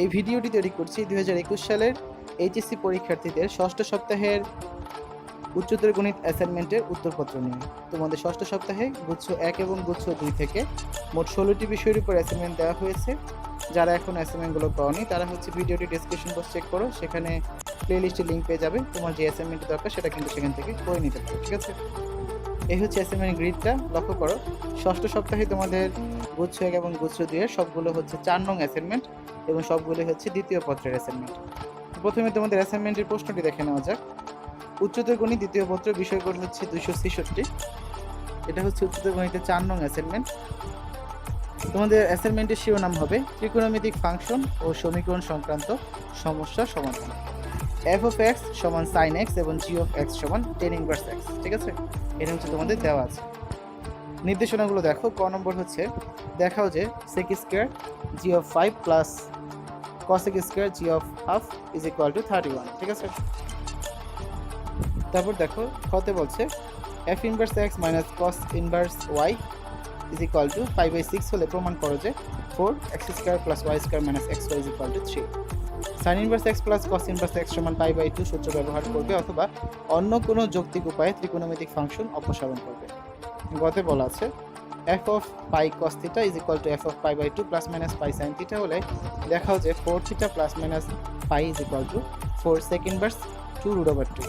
এই ভিডিওটি তৈরি করছি 2021 সালের এইচএসসি পরীক্ষার্থীদের ষষ্ঠ সপ্তাহের উচ্চতর গণিত অ্যাসাইনমেন্টের উত্তরপত্র নিয়ে। তোমাদের ষষ্ঠ সপ্তাহে গুচ্ছ 1 এবং গুচ্ছ 2 থেকে মোট 16টি বিষয়ের উপর অ্যাসাইনমেন্ট দেওয়া হয়েছে। যারা এখন অ্যাসাইনমেন্টগুলো পাওনি তারা ভিডিওটি ডেসক্রিপশন বক্স চেক করো, সেখানে প্লেলিস্টের লিঙ্ক পেয়ে যাবে। তোমার যে অ্যাসাইনমেন্টটি দরকার সেটা কিন্তু সেখান থেকে করে নিতে পারো, ঠিক আছে? এই হচ্ছে অ্যাসাইনমেন্ট গ্রিডটা, লক্ষ্য করো। ষষ্ঠ সপ্তাহে তোমাদের গুচ্ছ 1 এবং গুচ্ছ 2 এর সবগুলো হচ্ছে 4 নং অ্যাসাইনমেন্ট এবং সবগুলো হচ্ছে দ্বিতীয় পত্রের অ্যাসাইনমেন্ট। প্রথমে তোমাদের অ্যাসাইনমেন্টের প্রশ্নটি দেখে নেওয়া যাক। উচ্চতর গণিত দ্বিতীয় পত্র, বিষয়গুলো হচ্ছে 266। এটা হচ্ছে উচ্চতর গণিতের 4 নং অ্যাসাইনমেন্ট। তোমাদের অ্যাসাইনমেন্টের শিরোনাম হবে ত্রিকোণমিতিক ফাংশন ও সমীকরণ সংক্রান্ত সমস্যা সমাধান। f of x সমান sin x এবং g of x সমান tan inverse x, ঠিক আছে? এটা হচ্ছে তোমাদের দেওয়া আছে। নির্দেশনাগুলো দেখো। ক নম্বর হচ্ছে দেখাও যে sec square g of 5 plus cosec square g of half is equal to 31, ঠিক আছে? তারপর দেখো খতে বলছে f inverse x minus cos inverse y is equal to 5/6 হলে প্রমাণ করো যে 4x square plus y square minus xy is equal to 3। sin inverse x plus cos inverse x সমান π/2 সূত্র ব্যবহার করবে অথবা অন্য কোনো যৌক্তিক উপায়ে ত্রিকোণমিতিক ফাংশন অপসারণ করবে। গতে বলা আছে f of pi cos theta is equal to f of π/2 plus minus pi sin theta হলে দেখাও যে 4 theta plus minus pi is equal to 4 sec inverse 2 root over 2।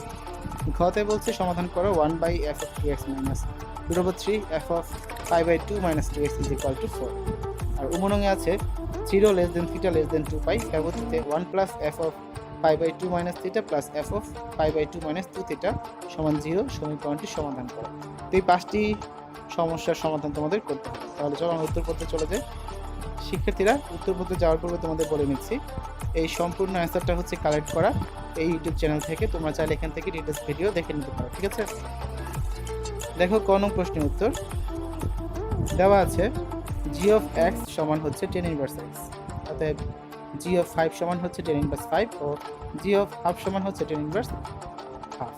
ঘতে বলছে সমাধান করো 1/f of 2x minus root over 3 f of π/2 minus 2x is equal to 4। আর উমনঙে আছে 0 less than theta less than 2 pi ব্যবধানে 1 plus f of π/2 minus theta plus f of π/2 minus 2 theta সমান 0 সমীকরণটি সমাধান করো। তো এই 5টি সমস্যার সমাধান তোমাদের করতে হবে। তাহলে চলো আমরা উত্তরপত্রে চলে যাই। শিক্ষার্থীরা, উত্তরপত্রে যাওয়ার পূর্বে তোমাদের বলে নিচ্ছি এই সম্পূর্ণ অ্যান্সারটা হচ্ছে কালেক্ট করা এই ইউটিউব চ্যানেল থেকে। তোমরা চাইলে এখান থেকে ডিটেলস ভিডিও দেখে নিতে পারো, ঠিক আছে? দেখো ক নং প্রশ্নের উত্তর দেওয়া আছে g of x সমান হচ্ছে tan inverse x, অতএব g of 5 সমান হচ্ছে tan inverse 5 O g of half সমান হচ্ছে tan inverse half।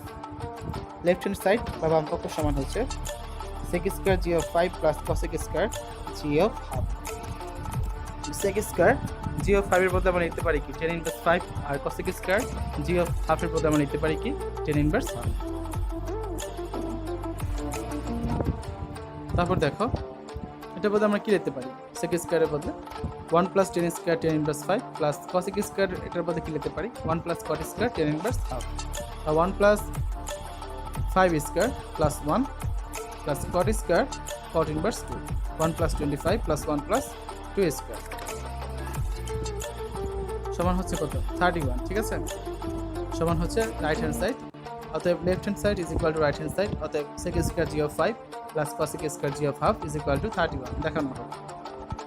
Left hand side বা বাম পক্ষ সমান হচ্ছে sec square g of 5 plus cosec square g of half। sec square g of 5 এর বদলে আমরা নিতে পারি কি tan inverse 5, আর cosec square g of half এর বদলে আমরা নিতে পারি কি tan inverse half। তারপর দেখো এটা বদলে আমরা কি লিখতে পারি sec স্কয়ারের বদলে 1 plus tan square tan inverse 5 plus cosec square এটার বদলে কি লিখতে পারি 1 plus cot square tan inverse half, আর 1 plus 5 square plus 1 plus cot square cot inverse 2, 1 plus 25 plus 1 plus 2 square সমান হচ্ছে কত 31, ঠিক আছে? সমান হচ্ছে রাইট হ্যান্ড সাইড, অতএব left hand side is equal two right hand side, অতএব sec square g of 5 plus cosec square g of half is equal two 31 দেখানো হবে।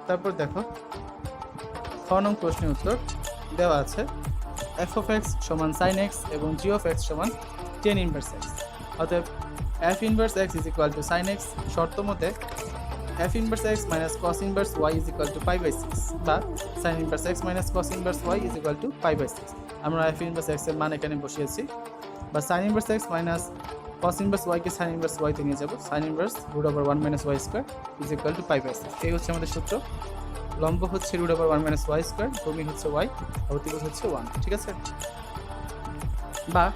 তারপর দেখো খ নং প্রশ্নের উত্তর দেওয়া আছে f of x সমান sin x এবং g of x সমান tan inverse x, অতএব f inverse x is equal to sin x শর্ত মতে f inverse x minus cos inverse y is equal to π/6 বা sin inverse x minus cos inverse y is equal to π/6। আমরা f inverse x এর মান এখানে বসিয়েছি, বা sin inverse x minus cos inverse y কে sin inverse y তে নিয়ে যাব, sin inverse root over 1 minus y square is equal to π/6। এই হচ্ছে আমাদের সূত্র। লম্ব হচ্ছে root over 1 minus y square, ভূমি হচ্ছে y, অতিভুজ হচ্ছে 1, ঠিক আছে? বা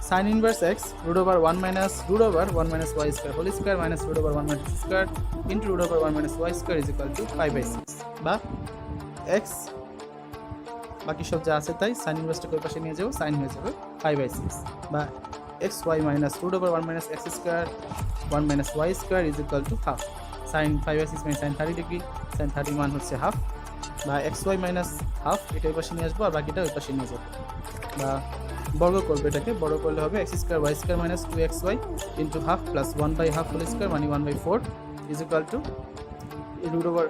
sin inverse x root over 1 minus y square whole square minus root over 1 minus square into root over 1 minus y square is equal to π/6। বা x বাকি সব যা আছে তাই sin inverse টাকে ওই পাশে নিয়ে যাব, sin হয়ে যাবে π/6। বা xy minus root over 1 minus x square 1 minus y square is equal to half, sin π/6 মানে sin 30 ডিগ্রি, sin 30 মান হচ্ছে হাফ। বা xy minus half এটা ওই পাশে নিয়ে আসবো আর বাকিটা ওই পাশে নিয়ে যাব। বা বর্গ করবে, এটাকে বর্গ করলে হবে x square y square minus 2xy into half plus 1/2 whole square মানে 1/4 is equal to root over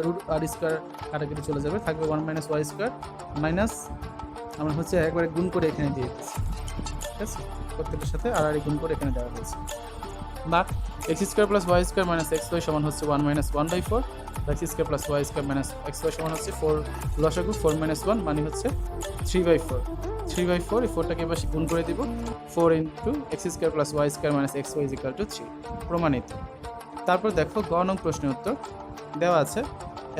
root আর স্কয়ার কাটাকাটি চলে যাবে, থাকবে 1 মাইনাস y স্কয়ার মাইনাস আমরা হচ্ছে একবারে গুণ করে এখানে দিয়ে দিচ্ছি, ঠিক আছে? প্রত্যেকের সাথে আর গুণ করে এখানে দেওয়া হয়েছে। বা x square plus y square minus xy সমান হচ্ছে 1 minus 1/4, x square plus y square minus xy সমান হচ্ছে 4 লসাগু 4 মাইনাস 1 মানে হচ্ছে 3/4। 3/4 এই 4টাকে এবার গুণ করে দিব, 4 into x square plus y square minus xy is equal two 3, প্রমাণিত। তারপর দেখো গ নং প্রশ্নের উত্তর দেওয়া আছে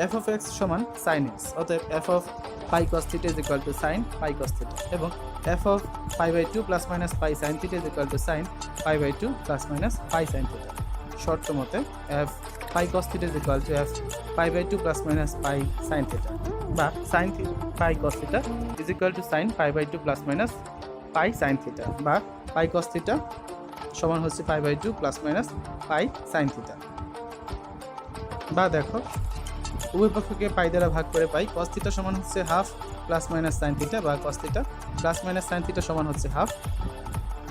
f of x সমান sin x, অতএব f of pi cos theta is equal to sine pi cos theta, এবং f of pi by two plus minus pi sine theta is equal to sine pi by two plus minus pi sine theta. শর্ত মতে f pi cos theta is equal to f pi by two plus minus pi sine theta, বা sine pi cos theta is equal to sine pi by two plus minus pi sine theta, বা pi cos theta সমান হচ্ছে pi by two plus minus pi sine theta. বা দেখো উভয় পক্ষকে পাই দ্বারা ভাগ করে পাই, কস থিটা সমান হচ্ছে half plus minus sine theta, বা cos theta plus minus sine theta সমান হচ্ছে হাফ,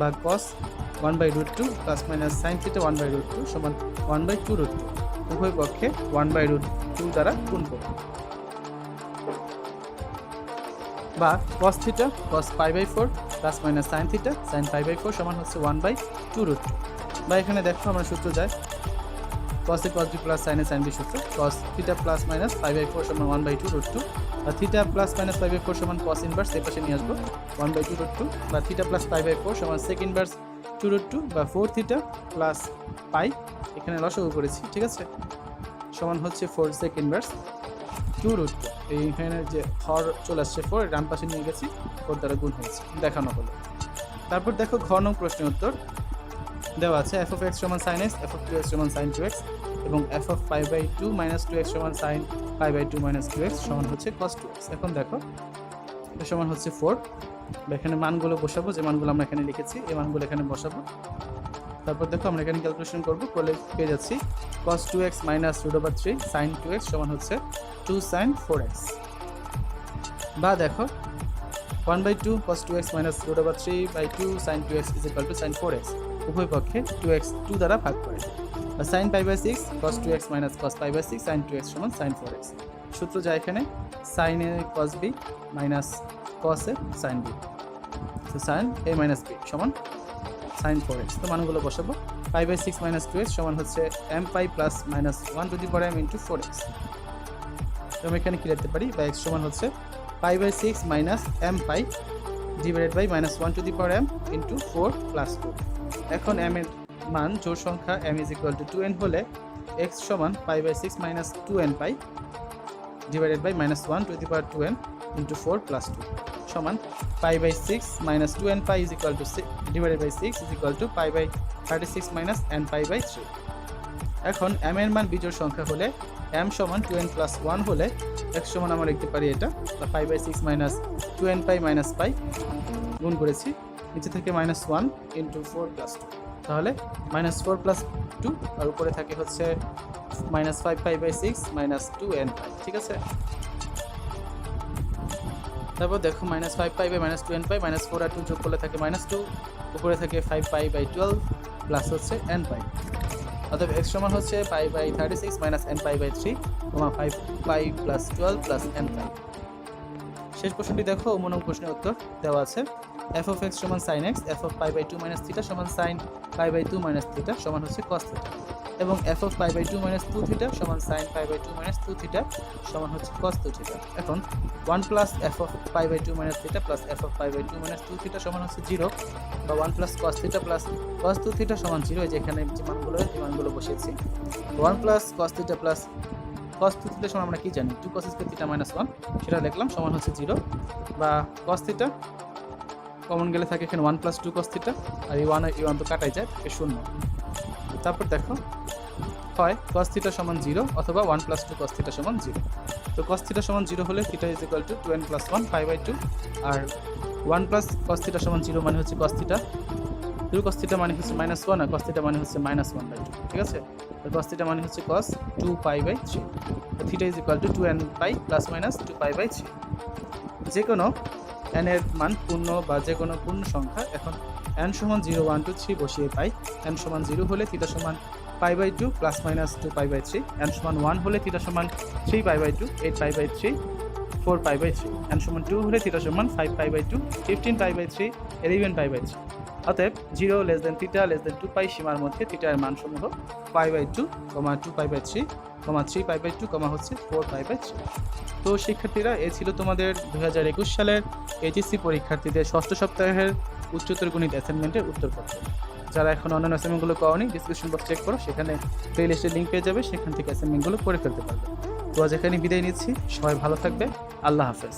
বা cos 1/√2 plus minus sine theta 1/√2 সমান 1/2√2। উভয় পক্ষে 1/√2 দ্বারা গুণ করব। বা cos theta cos pi by 4 plus minus sine theta sine pi by 4 সমান হচ্ছে 1/2√2। বা এখানে দেখো আমরা সূত্র যাই, cos a cos b প্লাস sin a sin b সূত্র, cos theta plus minus pi by 4 সমান 1/2√2, বা theta plus minus pi by 4 সমান cos ইনভার্স এই পাশে নিয়ে আসবো 1/2√2, বা থিটা প্লাস পাই বাই 4 সমান sec ইনভার্স 2√2, বা 4 থিটা প্লাস পাই এখানে লসাগু করেছি, ঠিক আছে, সমান হচ্ছে 4 sec ইনভার্স 2√2। এইখানে যে হর চলে আসছে 4 ডান পাশে নিয়ে গেছি, 4 দ্বারা গুণ হয়েছে, দেখানো হলো। তারপর দেখো ঘ নং প্রশ্নের উত্তর দেওয়া আছে f of x সমান sin x, f of 2x সমান sin 2x, এবং f of pi by 2 minus 2x সমান sin pi by 2 minus 2x সমান হচ্ছে cos 2x। এখন দেখো এটা সমান হচ্ছে 4, এখানে মানগুলো বসাবো, যে মানগুলো আমরা এখানে লিখেছি এই মানগুলো এখানে বসাবো। তারপর দেখো আমরা এখানে ক্যালকুলেশন করব, করলে পেয়ে যাচ্ছি cos 2x minus √3 sin 2x সমান হচ্ছে 2 sin 4x। বা দেখো 1/2 cos 2x minus √3/2 sin 2x is equal to sin 4x, উভয় পক্ষে 2x 2 দ্বারা ভাগ করে, বা sin pi by 6 cos 2x minus cos pi by 6 sin 2x সমান sin 4x। সূত্র যায় এখানে sin a cos b minus cos a sin b, তো sin a minus b সমান sin 4x। তো মানগুলো বসাবো, pi by 6 minus 2x সমান হচ্ছে m pi plus minus 1 to the power m into 4x। তো আমি এখানে কি লিখতে পারি, বা x সমান হচ্ছে pi by 6 minus m pi divided by minus 1 to the power m into 4 plus 2। এখন m এর মান জোড় সংখ্যা m is equal to 2n হলে x সমান pi by 6 minus 2n pi divided by minus 1 to the power 2n into 4 plus 2 সমান pi by 6 minus 2n pi is equal to 6 divided by 6 is equal to pi by 36 minus n pi by 3। এখন m এর মান বিজোড় সংখ্যা হলে m সমান 2n plus 1 হলে x সমান আমরা লিখতে পারি এটা pi by 6 minus 2n pi minus pi গুণ করেছি নিচে থেকে minus 1 into 4 plus 2, তাহলে minus 4 plus 2 আর উপরে থাকে হচ্ছে minus 5 pi by 6 minus 2n pi, ঠিক আছে। তারপর দেখো minus 5 pi by minus 2n pi minus 4 আর 2 যোগ করলে থাকে minus 2, উপরে থাকে 5 pi by 12 প্লাস হচ্ছে n pi, অতএব x সমান হচ্ছে pi by 36 minus n pi by 3, 5 pi plus 12 plus n pi। শেষ প্রশ্নটি দেখো, নং প্রশ্নের উত্তর দেওয়া আছে f of x সমান sin x, f of pi by 2 minus theta সমান sin pi by 2 minus theta সমান হচ্ছে cos theta, এবং f of pi by 2 minus 2 theta সমান sin pi by 2 minus 2 theta সমান হচ্ছে cos 2 theta। এখন 1 plus f of pi by 2 minus theta plus f of pi by 2 minus 2 theta সমান হচ্ছে 0, বা 1 plus cos theta plus cos 2 theta সমান 0, এই যে এখানে যে মানগুলো বসিয়েছি। 1 plus cos theta plus cos 2 theta সমান আমরা কি জানি 2 cos square theta minus 1, সেটা লিখলাম সমান হচ্ছে 0, বা cos theta কমন গেলে থাকে এখানে 1 plus 2 cos theta, আর এই 1 তো কাটাই যায় থাকে 0। তারপর দেখো হয় cos theta সমান 0 অথবা 1 plus 2 cos theta সমান 0। তো cos theta সমান 0 হলে theta is equal to 2n plus 1 pi by 2, R 1 plus cos theta সমান 0 মানে হচ্ছে cos theta, 2 cos theta মানে হচ্ছে minus 1, আর cos theta মানে হচ্ছে minus 1 by 2, ঠিক আছে। তো cos theta মানে হচ্ছে cos 2 pi by 3, তো theta is equal to 2n pi plus minus 2 pi by 3। যে কোনো n এর মান পূর্ণ বা যে কোনো পূর্ণ সংখ্যা, এখন n সমান 0 1 2 3 বসিয়ে পাই, n সমান 0 হলে থিটা সমান pi by 2 plus minus 2 pi by 3, n সমান 1 হলে থিটা সমান 3 pi by 2 8 pi by 3 4 pi by 3, n সমান 2 হলে থিটা সমান 5 pi by 2 15 pi by 3 11 pi by 3। অতএব 0 less than theta less than 2 pi সীমার মধ্যে থিটার মানসমূহ pi by 2, 2 pi by 3, 3 pi by 2, হচ্ছে 4 pi by 3। তো শিক্ষার্থীরা, এই ছিল তোমাদের 2021 সালের এইচএসসি পরীক্ষার্থীদের ষষ্ঠ সপ্তাহের উচ্চতর গণিত অ্যাসাইনমেন্টের উত্তরপত্র। যারা এখন অন্যান্য অ্যাসাইনমেন্টগুলো করনি, ডিসক্রিপশন বক্স চেক করো, সেখানে প্লে লিস্টের লিঙ্ক পেয়ে যাবে, সেখান থেকে অ্যাসাইনমেন্টগুলো করে ফেলতে পারবে। তো আজ এখানে বিদায় নিচ্ছি, সবাই ভালো থাকবে, আল্লাহ হাফেজ।